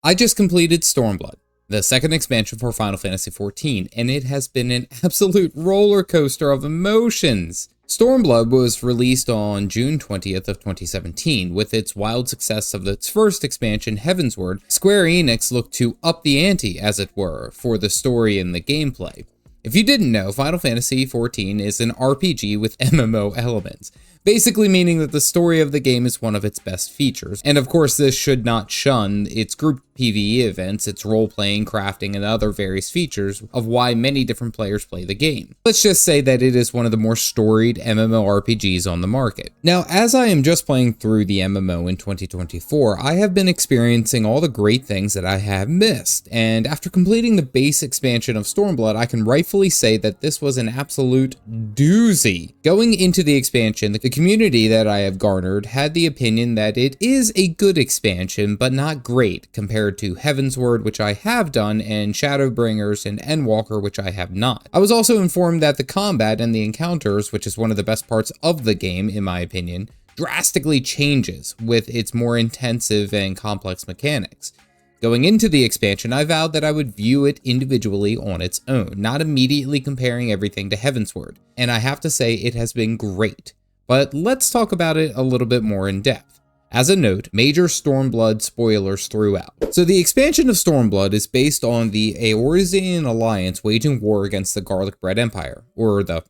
I just completed Stormblood, the second expansion for Final Fantasy XIV, and it has been an absolute roller coaster of emotions. Stormblood was released on June 20th of 2017. With its wild success of its first expansion, Heavensward, Square Enix looked to up the ante, as it were, for the story and the gameplay. If you didn't know, Final Fantasy XIV is an RPG with MMO elements, basically meaning that the story of the game is one of its best features, and of course this should not shun its group PvE events, its role-playing, crafting, and other various features of why many different players play the game. Let's just say that it is one of the more storied MMORPGs on the market. Now, as I am just playing through the MMO in 2024, I have been experiencing all the great things that I have missed, and after completing the base expansion of Stormblood, I can rightfully say that this was an absolute doozy. Going into the expansion, the community that I have garnered had the opinion that it is a good expansion, but not great compared to Heavensward, which I have done, and Shadowbringers and Endwalker, which I have not. I was also informed that the combat and the encounters, which is one of the best parts of the game, in my opinion, drastically changes with its more intensive and complex mechanics. Going into the expansion, I vowed that I would view it individually on its own, not immediately comparing everything to Heavensward, and I have to say it has been great. But let's talk about it a little bit more in depth. As a note, major Stormblood spoilers throughout. So the expansion of Stormblood is based on the Eorzean Alliance waging war against the Garlic Bread Empire, or the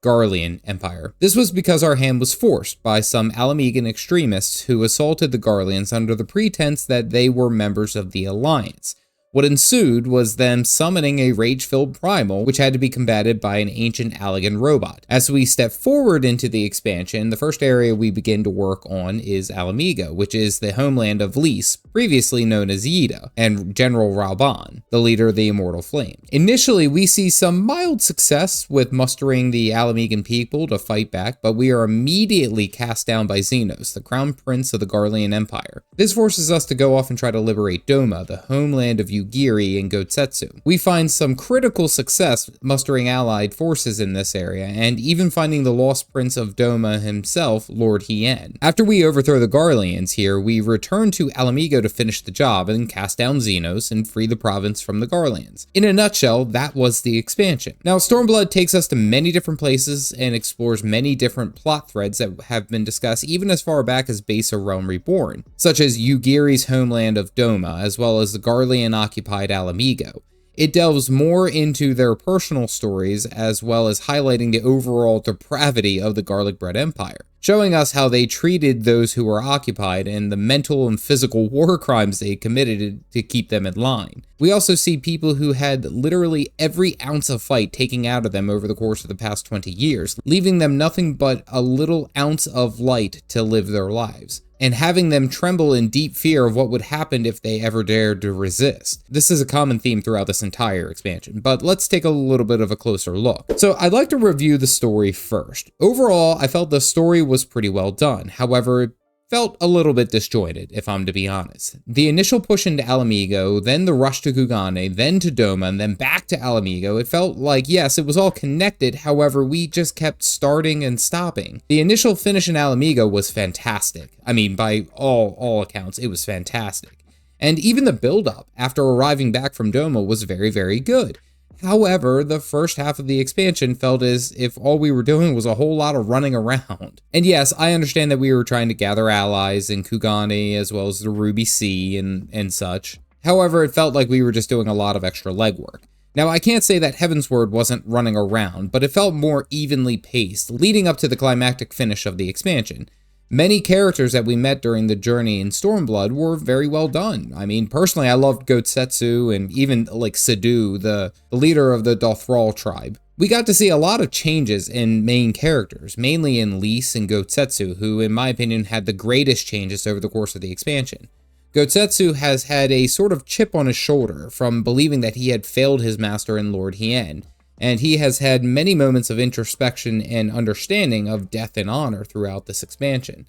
Garlean Empire. This was because our hand was forced by some Alamigan extremists who assaulted the Garleans under the pretense that they were members of the Alliance. What ensued was them summoning a rage-filled primal, which had to be combated by an ancient Allagan robot. As we step forward into the expansion, the first area we begin to work on is Alamigo, which is the homeland of Lys, previously known as Yida, and General Rauban, the leader of the Immortal Flame. Initially, we see some mild success with mustering the Alamigan people to fight back, but we are immediately cast down by Xenos, the crown prince of the Garlean Empire. This forces us to go off and try to liberate Doma, the homeland of Yugiri and Gotsetsu. We find some critical success mustering allied forces in this area, and even finding the lost prince of Doma himself, Lord Hien. After we overthrow the Garleans here, we return to Alamigo to finish the job and cast down Xenos and free the province from the Garleans. In a nutshell, that was the expansion. Now, Stormblood takes us to many different places and explores many different plot threads that have been discussed even as far back as Base of Realm Reborn, such as Yugiri's homeland of Doma, as well as the Garlean-occupied Alamigo. It delves more into their personal stories, as well as highlighting the overall depravity of the Garlic Bread Empire, showing us how they treated those who were occupied and the mental and physical war crimes they committed to keep them in line. We also see people who had literally every ounce of fight taken out of them over the course of the past 20 years, leaving them nothing but a little ounce of light to live their lives, and having them tremble in deep fear of what would happen if they ever dared to resist. This is a common theme throughout this entire expansion, but let's take a little bit of a closer look. So I'd like to review the story first. Overall, I felt the story was pretty well done. However, it felt a little bit disjointed, if I'm to be honest. The initial push into Alamigo, then the rush to Kugane, then to Doma, and then back to Alamigo, it felt like, yes, it was all connected, however, we just kept starting and stopping. The initial finish in Alamigo was fantastic. I mean, by all accounts, it was fantastic. And even the build-up after arriving back from Doma was very, very good. However, the first half of the expansion felt as if all we were doing was a whole lot of running around. And yes, I understand that we were trying to gather allies in Kugane as well as the Ruby Sea and such. However, it felt like we were just doing a lot of extra legwork. Now, I can't say that Heavensward wasn't running around, but it felt more evenly paced, leading up to the climactic finish of the expansion. Many characters that we met during the journey in Stormblood were very well done. I mean, personally, I loved Gotsetsu and even like Sidhu, the leader of the Dothral tribe. We got to see a lot of changes in main characters, mainly in Lys and Gotsetsu, who in my opinion had the greatest changes over the course of the expansion. Gotsetsu has had a sort of chip on his shoulder from believing that he had failed his master in Lord Hien, and he has had many moments of introspection and understanding of death and honor throughout this expansion.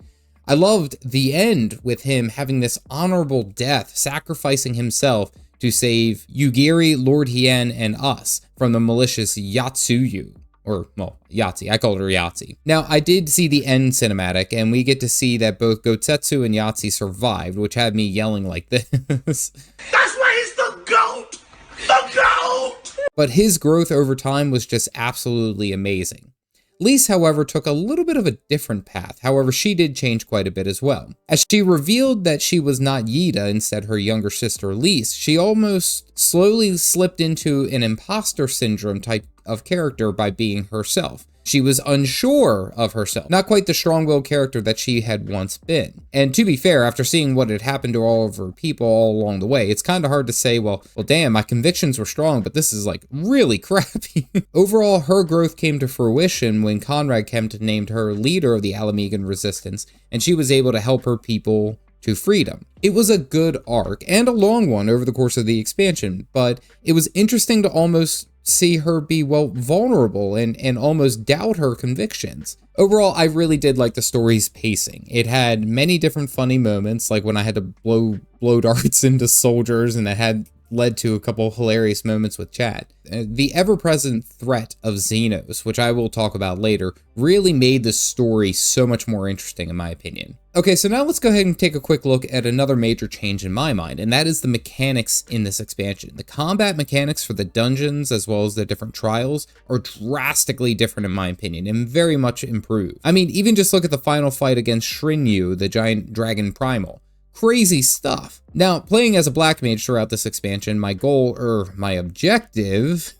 I loved the end with him having this honorable death, sacrificing himself to save Yugiri, Lord Hien, and us from the malicious Yatsuyu, or, well, Yahtzee. I called her Yahtzee. Now, I did see the end cinematic, and we get to see that both Gotetsu and Yahtzee survived, which had me yelling like this. That's why he's the GOAT! The GOAT! But his growth over time was just absolutely amazing. Lise, however, took a little bit of a different path. However, she did change quite a bit as well. As she revealed that she was not Yida, instead her younger sister Lise, she almost slowly slipped into an imposter syndrome type of character by being herself. She was unsure of herself, not quite the strong-willed character that she had once been. And to be fair, after seeing what had happened to all of her people all along the way, it's kind of hard to say, well, damn, my convictions were strong, but this is like really crappy. Overall, her growth came to fruition when Conrad Kempt named her leader of the Alamegan resistance, and she was able to help her people to freedom. It was a good arc, and a long one over the course of the expansion, but it was interesting to almost see her be, well, vulnerable and almost doubt her convictions. Overall, I really did like the story's pacing. It had many different funny moments, like when I had to blow darts into soldiers, and it had led to a couple hilarious moments with chat. The ever-present threat of Xenos, which I will talk about later, really made the story so much more interesting in my opinion. Okay, so now let's go ahead and take a quick look at another major change in my mind, and that is the mechanics in this expansion. The combat mechanics for the dungeons, as well as the different trials, are drastically different in my opinion, and very much improved. I mean, even just look at the final fight against Shrinyu, the giant dragon primal. Crazy stuff. Now, playing as a black mage throughout this expansion, my goal, or my objective,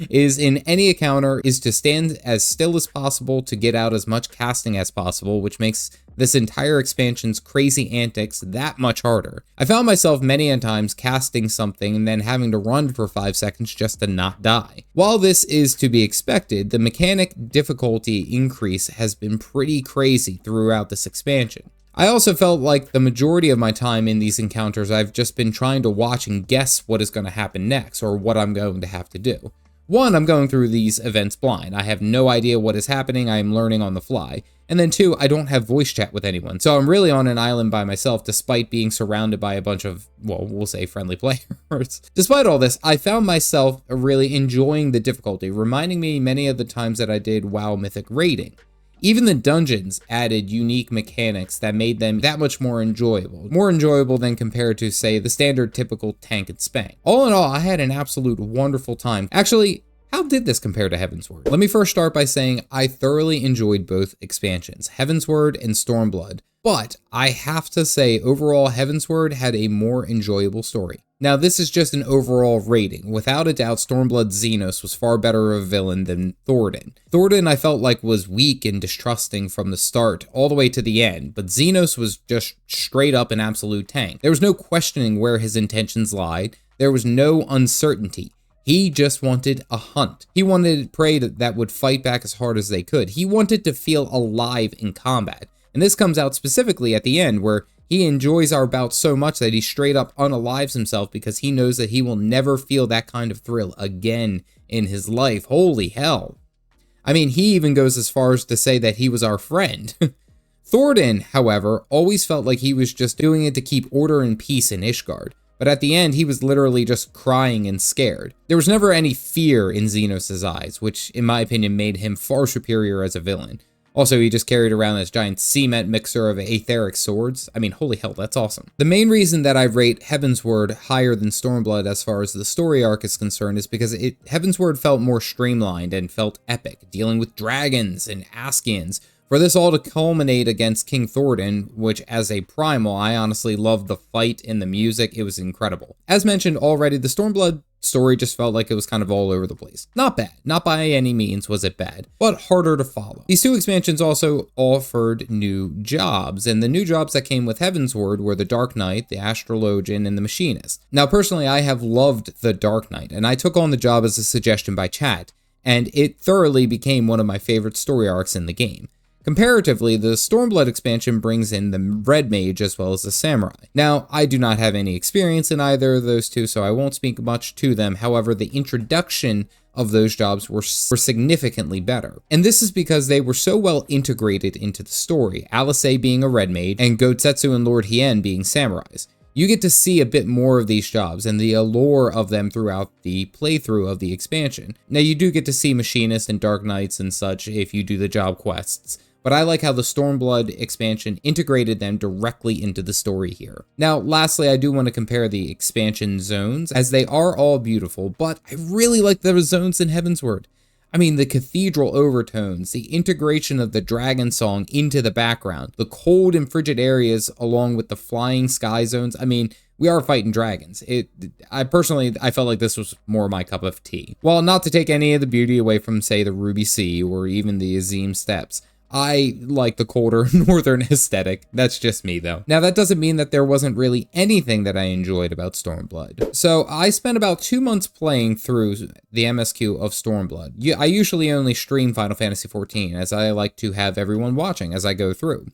is in any encounter is to stand as still as possible to get out as much casting as possible, which makes this entire expansion's crazy antics that much harder. I found myself many a times casting something and then having to run for 5 seconds just to not die. While this is to be expected, the mechanic difficulty increase has been pretty crazy throughout this expansion. I also felt like the majority of my time in these encounters, I've just been trying to watch and guess what is going to happen next, or what I'm going to have to do. One, I'm going through these events blind. I have no idea what is happening, I am learning on the fly. And then two, I don't have voice chat with anyone, so I'm really on an island by myself despite being surrounded by a bunch of, well, we'll say friendly players. Despite all this, I found myself really enjoying the difficulty, reminding me many of the times that I did WoW Mythic raiding. Even the dungeons added unique mechanics that made them that much more enjoyable than compared to, say, the standard typical tank and spank. All in all, I had an absolute wonderful time. Actually, how did this compare to Heavensward? Let me first start by saying I thoroughly enjoyed both expansions, Heavensward and Stormblood, but I have to say overall Heavensward had a more enjoyable story. Now, this is just an overall rating. Without a doubt, Stormblood Xenos was far better of a villain than Thordan. Thordan, I felt like, was weak and distrusting from the start all the way to the end, but Xenos was just straight up an absolute tank. There was no questioning where his intentions lied. There was no uncertainty. He just wanted a hunt. He wanted prey that would fight back as hard as they could. He wanted to feel alive in combat. And this comes out specifically at the end, where he enjoys our bouts so much that he straight up unalives himself because he knows that he will never feel that kind of thrill again in his life. Holy hell. I mean, he even goes as far as to say that he was our friend. Thordan, however, always felt like he was just doing it to keep order and peace in Ishgard. But at the end, he was literally just crying and scared. There was never any fear in Xenos' eyes, which in my opinion made him far superior as a villain. Also, he just carried around this giant cement mixer of aetheric swords. I mean, holy hell, that's awesome. The main reason that I rate Heavensward higher than Stormblood as far as the story arc is concerned is because Heavensward felt more streamlined and felt epic, dealing with dragons and Askians. For this all to culminate against King Thordan, which as a primal, I honestly loved the fight and the music, it was incredible. As mentioned already, the Stormblood story just felt like it was kind of all over the place. Not bad, not by any means was it bad, but harder to follow. These two expansions also offered new jobs, and the new jobs that came with Heavensward were the Dark Knight, the Astrologian, and the Machinist. Now personally, I have loved the Dark Knight, and I took on the job as a suggestion by chat, and it thoroughly became one of my favorite story arcs in the game. Comparatively, the Stormblood expansion brings in the Red Mage as well as the Samurai. Now, I do not have any experience in either of those two, so I won't speak much to them. However, the introduction of those jobs were significantly better. And this is because they were so well integrated into the story, Alisaie being a Red Mage and Gotetsu and Lord Hien being samurais. You get to see a bit more of these jobs and the allure of them throughout the playthrough of the expansion. Now, you do get to see Machinists and Dark Knights and such if you do the job quests, but I like how the Stormblood expansion integrated them directly into the story here. Now, lastly, I do want to compare the expansion zones, as they are all beautiful, but I really like the zones in Heavensward. I mean, the cathedral overtones, the integration of the dragon song into the background, the cold and frigid areas along with the flying sky zones. I mean, we are fighting dragons. I felt like this was more my cup of tea. While not to take any of the beauty away from, say, the Ruby Sea or even the Azim Steppes, I like the colder northern aesthetic. That's just me, though. Now, that doesn't mean that there wasn't really anything that I enjoyed about Stormblood. So, I spent about 2 months playing through the MSQ of Stormblood. I usually only stream Final Fantasy XIV, as I like to have everyone watching as I go through.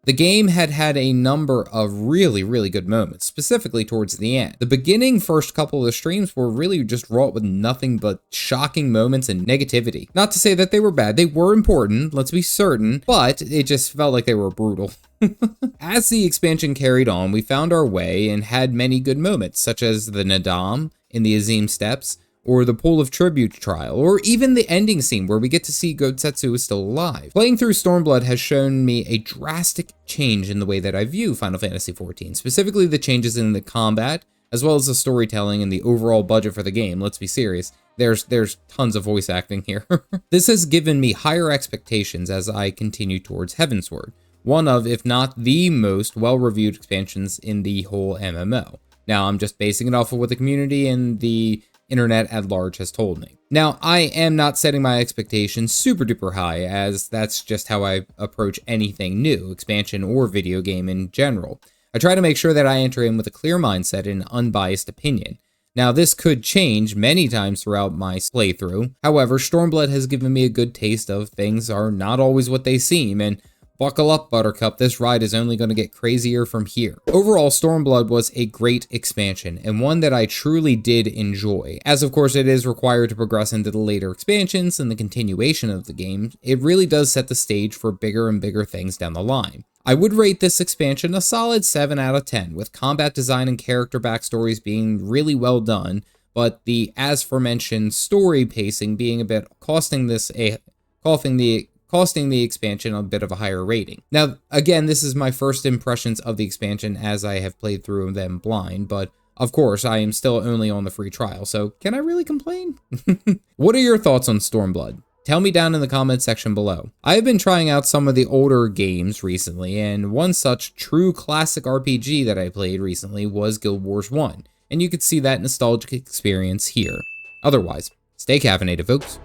The game had a number of really, really good moments, specifically towards the end. The beginning first couple of the streams were really just wrought with nothing but shocking moments and negativity. Not to say that they were bad, they were important, let's be certain, but it just felt like they were brutal. As the expansion carried on, we found our way and had many good moments, such as the Nadam in the Azim Steppes, or the Pool of Tribute trial, or even the ending scene where we get to see Gosetsu is still alive. Playing through Stormblood has shown me a drastic change in the way that I view Final Fantasy XIV, specifically the changes in the combat, as well as the storytelling and the overall budget for the game. Let's be serious. There's tons of voice acting here. This has given me higher expectations as I continue towards Heavensward, one of, if not the most well-reviewed expansions in the whole MMO. Now, I'm just basing it off of what the community and the internet at large has told me. Now, I am not setting my expectations super duper high, as that's just how I approach anything new, expansion or video game in general. I try to make sure that I enter in with a clear mindset and unbiased opinion. Now, this could change many times throughout my playthrough. However, Stormblood has given me a good taste of things are not always what they seem, and buckle up, Buttercup, this ride is only going to get crazier from here. Overall, Stormblood was a great expansion, and one that I truly did enjoy. As of course it is required to progress into the later expansions and the continuation of the game, it really does set the stage for bigger and bigger things down the line. I would rate this expansion a solid 7 out of 10, with combat design and character backstories being really well done, but the as aforementioned story pacing being a bit costing the expansion a bit of a higher rating. Now, again, this is my first impressions of the expansion as I have played through them blind, but of course, I am still only on the free trial, so can I really complain? What are your thoughts on Stormblood? Tell me down in the comment section below. I have been trying out some of the older games recently, and one such true classic RPG that I played recently was Guild Wars 1, and you could see that nostalgic experience here. Otherwise, stay caffeinated, folks.